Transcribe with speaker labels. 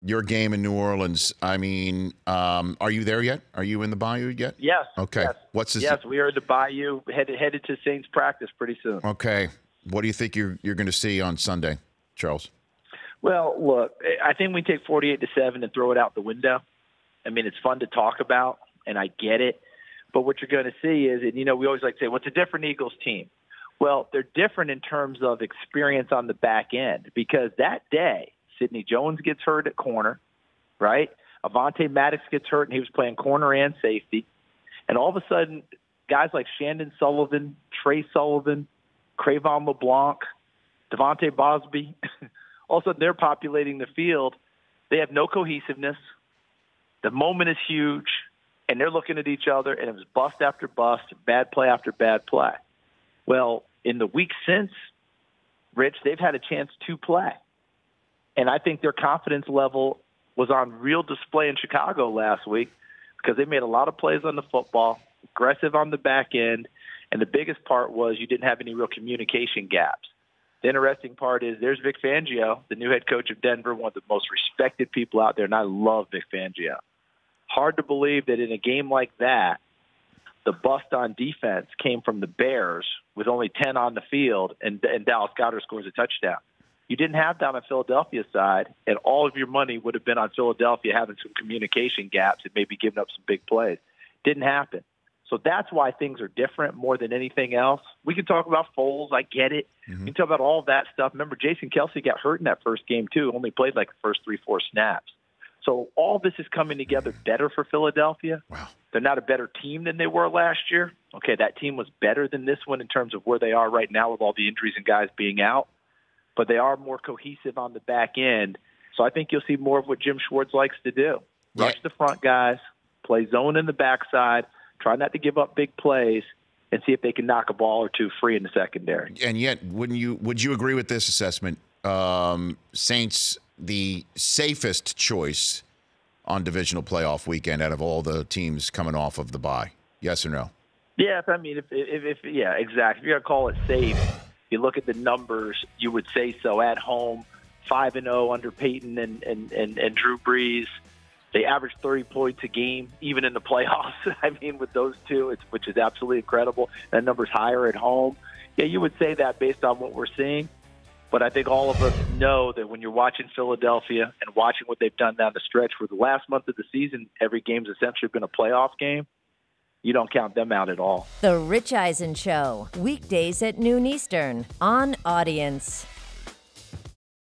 Speaker 1: Your game in New Orleans. I mean, are you there yet? Are you in the Bayou yet?
Speaker 2: Yes.
Speaker 1: Okay.
Speaker 2: Yes.
Speaker 1: What's this?
Speaker 2: Yes, we are at the Bayou, headed to Saints practice pretty soon.
Speaker 1: Okay. What do you think you're going to see on Sunday, Charles?
Speaker 2: Well, look, I think we take 48-7 and throw it out the window. I mean, it's fun to talk about, and I get it. But what you're going to see is, and we always like to say, what's a different Eagles team? Well, they're different in terms of experience on the back end because that day, Sidney Jones gets hurt at corner, right? Avonte Maddox gets hurt, and he was playing corner and safety. And all of a sudden, guys like Shandon Sullivan, Trey Sullivan, Crayvon LeBlanc, Devontae Bosby, all of a sudden they're populating the field. They have no cohesiveness. The moment is huge, and they're looking at each other, and it was bust after bust, bad play after bad play. Well, in the week since, Rich, they've had a chance to play. And I think their confidence level was on real display in Chicago last week because they made a lot of plays on the football, aggressive on the back end, and the biggest part was you didn't have any real communication gaps. The interesting part is there's Vic Fangio, the new head coach of Denver, one of the most respected people out there, and I love Vic Fangio. Hard to believe that in a game like that, the bust on defense came from the Bears with only 10 on the field, and Dallas Goedert scores a touchdown. You didn't have that on the Philadelphia side, and all of your money would have been on Philadelphia having some communication gaps and maybe giving up some big plays. Didn't happen. So that's why things are different more than anything else. We can talk about Foles. I get it. We can talk about all that stuff. Remember, Jason Kelsey got hurt in that first game, too. Only played like the first 3-4 snaps. So all this is coming together better for Philadelphia.
Speaker 1: Wow.
Speaker 2: They're not a better team than they were last year. Okay, that team was better than this one in terms of where they are right now with all the injuries and guys being out. But they are more cohesive on the back end. So I think you'll see more of what Jim Schwartz likes to do. Rush the front guys, play zone in the backside, try not to give up big plays, and see if they can knock a ball or two free in the secondary.
Speaker 1: And yet, would you agree with this assessment? Saints, the safest choice on divisional playoff weekend out of all the teams coming off of the bye. Yes or no?
Speaker 2: Yeah, I mean, if yeah, exactly. If you're going to call it safe, you look at the numbers, you would say so. At home, 5-0 under Peyton and Drew Brees. They average 30 points a game, even in the playoffs. I mean, with those two, which is absolutely incredible. That number's higher at home. Yeah, you would say that based on what we're seeing. But I think all of us know that when you're watching Philadelphia and watching what they've done down the stretch for the last month of the season, every game's essentially been a playoff game. You don't count them out at all.
Speaker 3: The Rich Eisen Show, weekdays at noon Eastern on Audience.